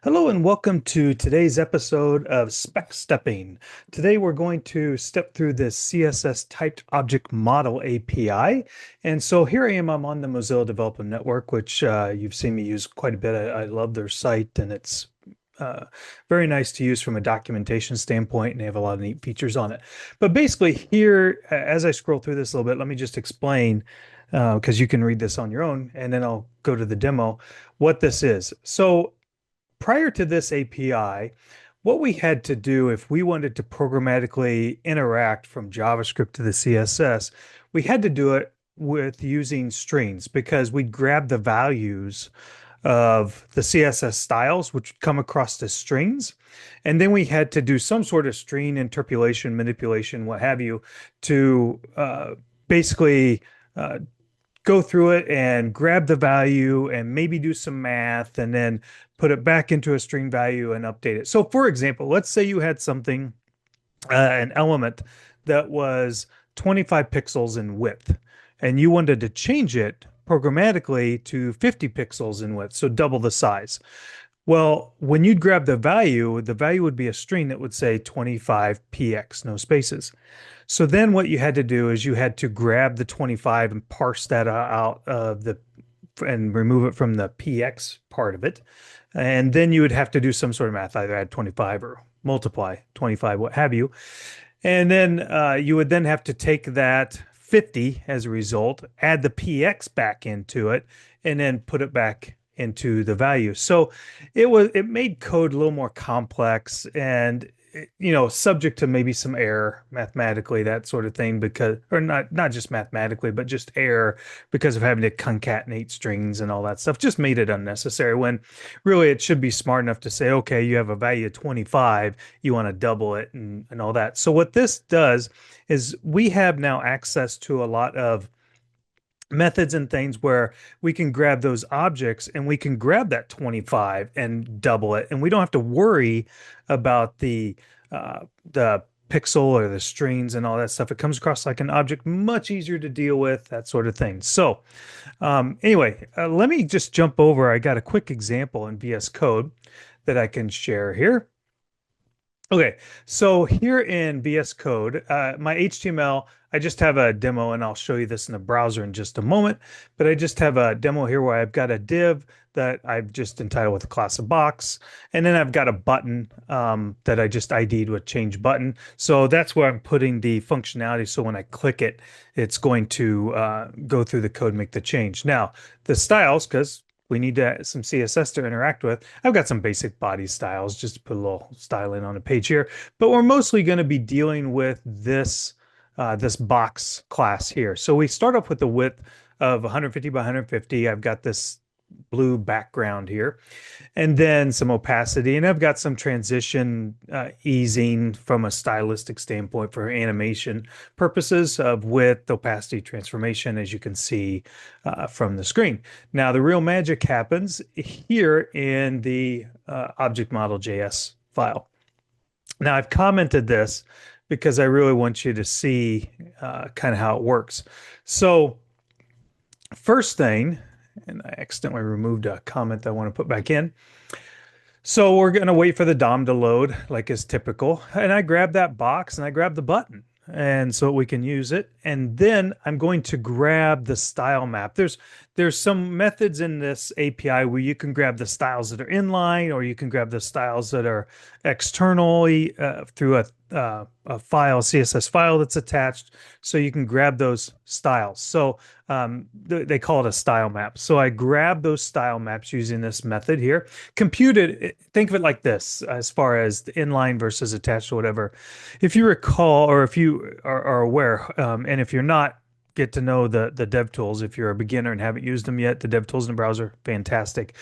Hello and welcome to today's episode of Spec Stepping. Today we're going to step through this CSS typed object model API. And so here I am, I'm on the Mozilla Developer Network, which you've seen me use quite a bit. I love their site and it's uh, very nice to use from a documentation standpoint, and they have a lot of neat features on it. But basically here, as I scroll through this a little bit, let me just explain because you can read this on your own, and then I'll go to the demo, what this is. So prior to this API, what we had to do if we wanted to programmatically interact from JavaScript to the CSS, we had to do it with using strings because we'd grab the values of the CSS styles, which come across as strings. And then we had to do some sort of string interpolation, manipulation, what have you, to basically go through it and grab the value and maybe do some math and then put it back into a string value and update it. So for example, let's say you had something, an element that was 25 pixels in width, and you wanted to change it programmatically to 50 pixels in width, so double the size. Well, when you'd grab the value would be a string that would say 25px, no spaces. So then what you had to do is you had to grab the 25 and parse that out of the and remove it from the px part of it. And then you would have to do some sort of math, either add 25 or multiply 25, what have you. And then you would then have to take that 50 as a result, add the px back into it, and then put it back into the value. So it made code a little more complex and subject to maybe some error mathematically, that sort of thing, because or not just mathematically, but just error because of having to concatenate strings and all that stuff just made it unnecessary when really it should be smart enough to say, okay, you have a value of 25, you want to double it and all that. So what this does is we have now access to a lot of methods and things where we can grab those objects and we can grab that 25 and double it, and we don't have to worry about the pixel or the strings and all that stuff. It comes across like an object, much easier to deal with, that sort of thing. So anyway, let me just jump over. I got a quick example in VS Code that I can share here. Okay, so here in VS Code, my HTML, I just have a demo, and I'll show you this in the browser in just a moment. But I just have a demo here where I've got a div that I've just entitled with a class of box, and then I've got a button that I just ID'd with change button. So that's where I'm putting the functionality. So when I click it, it's going to go through the code and make the change. Now, the styles, because we need some CSS to interact with. I've got some basic body styles just to put a little styling on a page here, but we're mostly going to be dealing with this this box class here. So we start off with the width of 150 by 150. I've got this blue background here, and then some opacity, and I've got some transition easing from a stylistic standpoint for animation purposes of width, opacity, transformation, as you can see from the screen. Now, the real magic happens here in the object model.js file. Now, I've commented this because I really want you to see kind of how it works. So first thing, and I accidentally removed a comment that I want to put back in. So we're going to wait for the DOM to load like is typical. And I grab that box and I grab the button. And so we can use it. And then I'm going to grab the style map. There's some methods in this API where you can grab the styles that are inline, or you can grab the styles that are externally through a file, a CSS file that's attached. So you can grab those styles. So they call it a style map. So I grab those style maps using this method here. Computed, think of it like this, as far as the inline versus attached or whatever. If you recall, or if you are aware, and if you're not, get to know the dev tools. If you're a beginner and haven't used them yet, the dev tools in the browser, fantastic.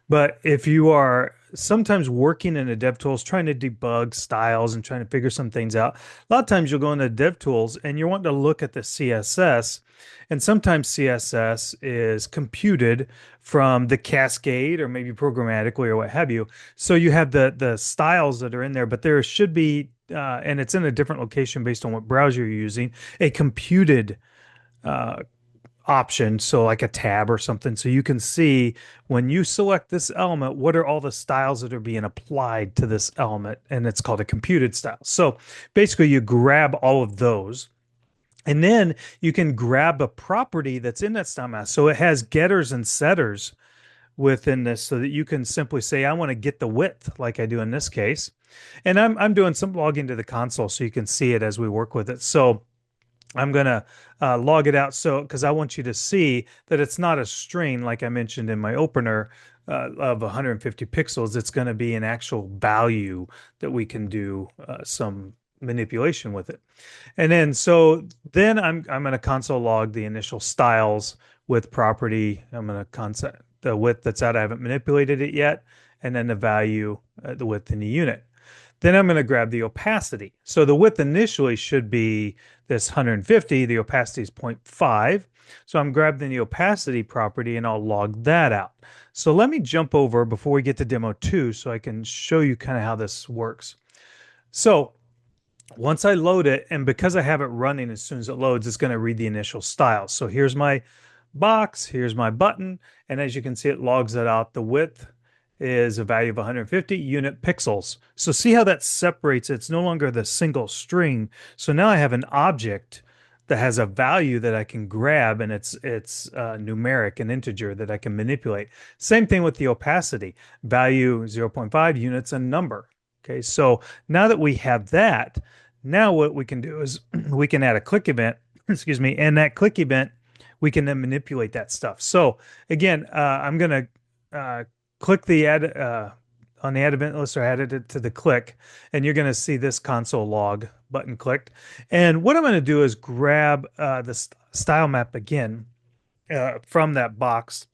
But if you are sometimes working in the dev tools, trying to debug styles and trying to figure some things out, a lot of times you'll go into dev tools and you're wanting to look at the CSS, and sometimes CSS is computed from the cascade or maybe programmatically or what have you. So you have the styles that are in there, but there should be, and it's in a different location based on what browser you're using, a computed option, so like a tab or something, so you can see when you select this element, what are all the styles that are being applied to this element, and it's called a computed style. So basically, you grab all of those. And then you can grab a property that's in that style map. So it has getters and setters within this so that you can simply say, I want to get the width like I do in this case. And I'm doing some logging to the console so you can see it as we work with it. So I'm going to log it out so because I want you to see that it's not a string like I mentioned in my opener of 150 pixels. It's going to be an actual value that we can do some manipulation with it. And then then I'm going to console log the initial styles with property. I'm going to console the width that's out. I haven't manipulated it yet. And then the value, the width in the unit. Then I'm going to grab the opacity. So the width initially should be this 150. The opacity is 0.5. So I'm grabbing the opacity property and I'll log that out. So let me jump over before we get to demo 2 so I can show you kind of how this works. So once I load it, and because I have it running as soon as it loads, it's going to read the initial styles. So here's my box, here's my button, and as you can see, it logs it out. The width is a value of 150 unit pixels. So see how that separates. It's no longer the single string. So now I have an object that has a value that I can grab, and it's numeric, an integer that I can manipulate. Same thing with the opacity. Value 0.5 units, a number. Okay, so now that we have that, now what we can do is we can add a click event, excuse me, and that click event, we can then manipulate that stuff. So again, I'm going to click the add on the add event list or added it to the click, and you're going to see this console log button clicked. And what I'm going to do is grab the style map again from that box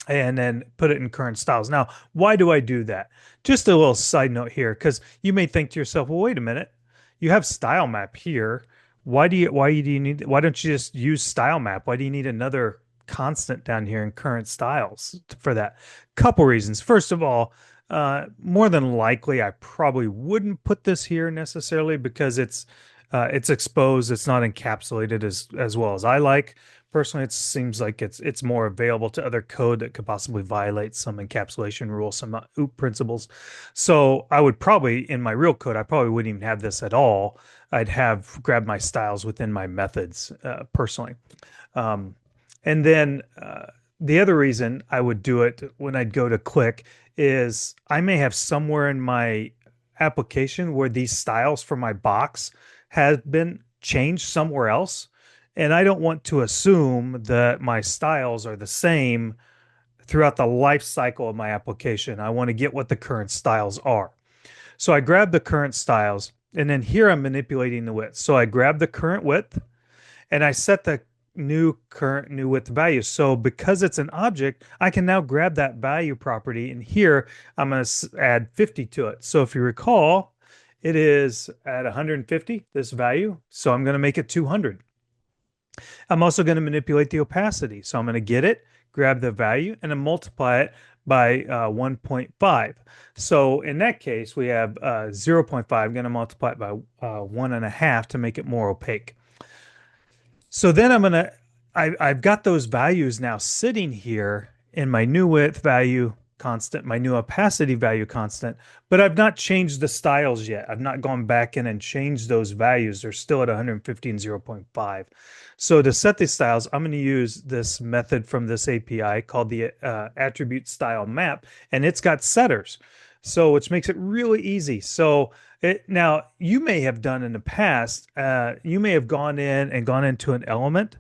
and then put it in current styles. Now, why do I do that? Just a little side note here, because you may think to yourself, well, wait a minute, you have style map here. Why do you need, why don't you just use style map? Why do you need another constant down here in current styles for that? Couple reasons. First of all, more than likely, I probably wouldn't put this here necessarily because it's exposed. It's not encapsulated as well as I like. Personally, it seems like it's more available to other code that could possibly violate some encapsulation rules, some OOP principles. So I would probably, in my real code, I probably wouldn't even have this at all. I'd have grabbed my styles within my methods personally. And then the other reason I would do it when I'd go to click is I may have somewhere in my application where these styles for my box have been changed somewhere else. And I don't want to assume that my styles are the same throughout the life cycle of my application. I want to get what the current styles are. So I grab the current styles, and then here I'm manipulating the width. So I grab the current width, and I set the new width value. So because it's an object, I can now grab that value property, and here I'm going to add 50 to it. So if you recall, it is at 150, this value. So I'm going to make it 200. I'm also going to manipulate the opacity. So I'm going to get it, grab the value, and then multiply it by 1.5. So in that case, we have 0.5. I'm going to multiply it by 1.5 to make it more opaque. So then I've got those values now sitting here in my new width value constant, my new opacity value constant, but I've not changed the styles yet. I've not gone back in and changed those values. They're still at 150 and 0.5. So to set these styles, I'm going to use this method from this API called the attribute style map, and it's got setters. So which makes it really easy. So now you may have done in the past, you may have gone in and gone into an element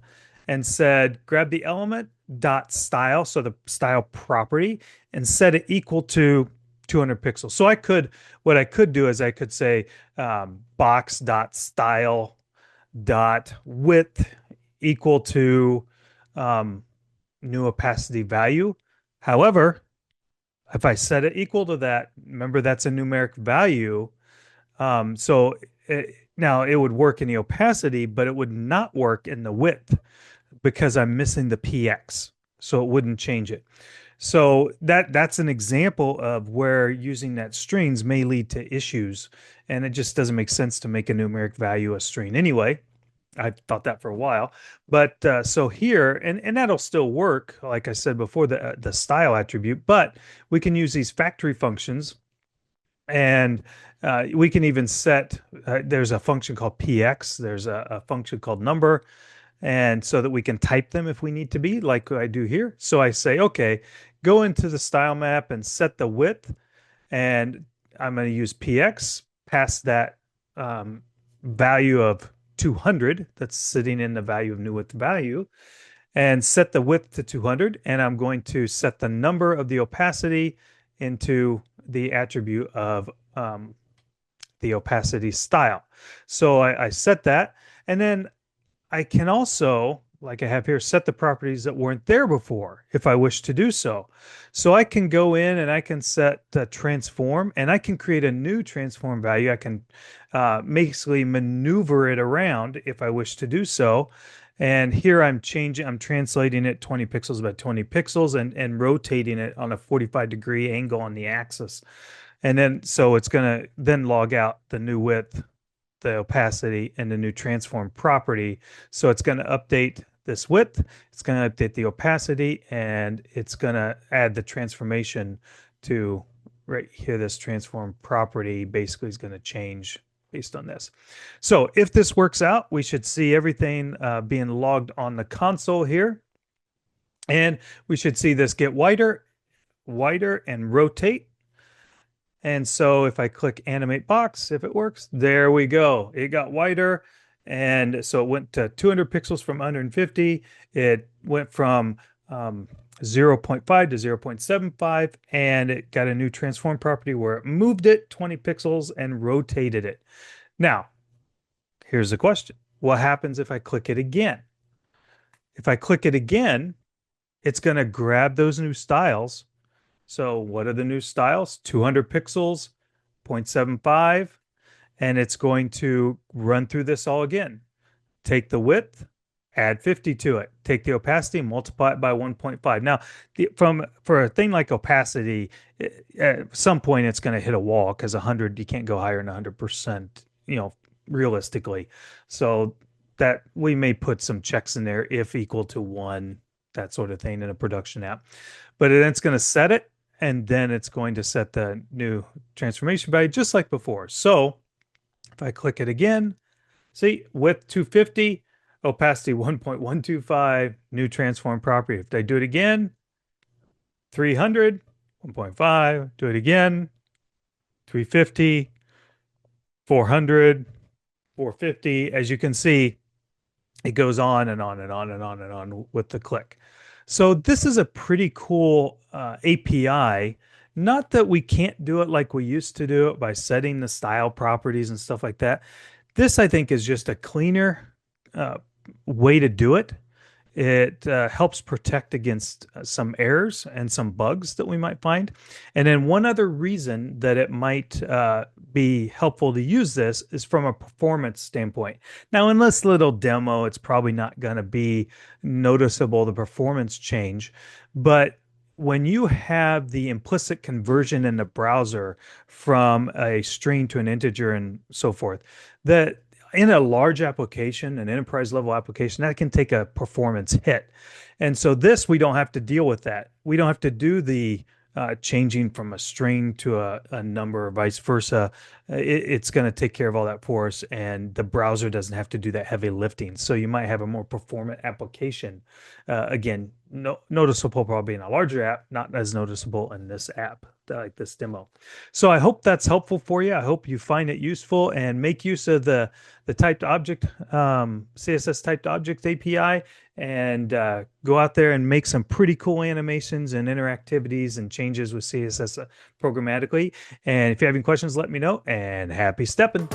and said, grab the element dot style, so the style property, and set it equal to 200 pixels. So what I could do is I could say box dot style dot width equal to new opacity value. However, if I set it equal to that, remember that's a numeric value. Now it would work in the opacity, but it would not work in the width because I'm missing the PX. So it wouldn't change it. So that's an example of where using that strings may lead to issues, and it just doesn't make sense to make a numeric value a string anyway. I thought that for a while, but so here, and that'll still work, like I said before, the style attribute. But we can use these factory functions, and we can even set. There's a function called px. There's a function called number, and so that we can type them if we need to be, like I do here. So I say, okay, go into the style map and set the width, and I'm going to use px, pass that value of 200 that's sitting in the value of new width value, and set the width to 200. And I'm going to set the number of the opacity into the attribute of the opacity style. So I set that, and then I can also, like I have here, set the properties that weren't there before if I wish to do so. So I can go in and I can set the transform, and I can create a new transform value. I can basically maneuver it around if I wish to do so. And here I'm translating it 20 pixels by 20 pixels, and rotating it on a 45-degree angle on the axis. And then, so it's going to then log out the new width, the opacity, and the new transform property. So it's going to update this width, it's going to update the opacity, and it's going to add the transformation to right here. This transform property basically is going to change based on this. So if this works out, we should see everything being logged on the console here. And we should see this get wider, and rotate. And so if I click animate box, if it works, there we go. It got wider. And so it went to 200 pixels from 150. It went from 0.5 to 0.75, and it got a new transform property where it moved it 20 pixels and rotated it. Now, here's the question. What happens if I click it again? If I click it again, it's going to grab those new styles. So what are the new styles? 200 pixels, 0.75, and it's going to run through this all again. Take the width, add 50 to it. Take the opacity, multiply it by 1.5. Now, for a thing like opacity, at some point it's going to hit a wall, because 100, you can't go higher than 100%, realistically. So that we may put some checks in there, if equal to 1, that sort of thing in a production app. But then it's going to set it, and then it's going to set the new transformation value just like before. So if I click it again, see, width 250, opacity 1.125, new transform property. If I do it again, 300, 1.5, do it again, 350, 400, 450. As you can see, it goes on and on and on and on and on with the click. So this is a pretty cool API. Not that we can't do it like we used to do it by setting the style properties and stuff like that. This, I think, is just a cleaner way to do it. It helps protect against some errors and some bugs that we might find. And then one other reason that it might be helpful to use this is from a performance standpoint. Now, in this little demo, it's probably not going to be noticeable, the performance change. But when you have the implicit conversion in the browser from a string to an integer and so forth, that in a large application, an enterprise level application, that can take a performance hit. And so this, we don't have to deal with that. We don't have to do the changing from a string to a number or vice versa. It's going to take care of all that for us, and the browser doesn't have to do that heavy lifting. So you might have a more performant application. Again, noticeable probably in a larger app, not as noticeable in this app, like this demo. So I hope that's helpful for you. I hope you find it useful and make use of the typed object, CSS typed object API, and go out there and make some pretty cool animations and interactivities and changes with CSS programmatically. And if you have any questions, let me know, and happy stepping.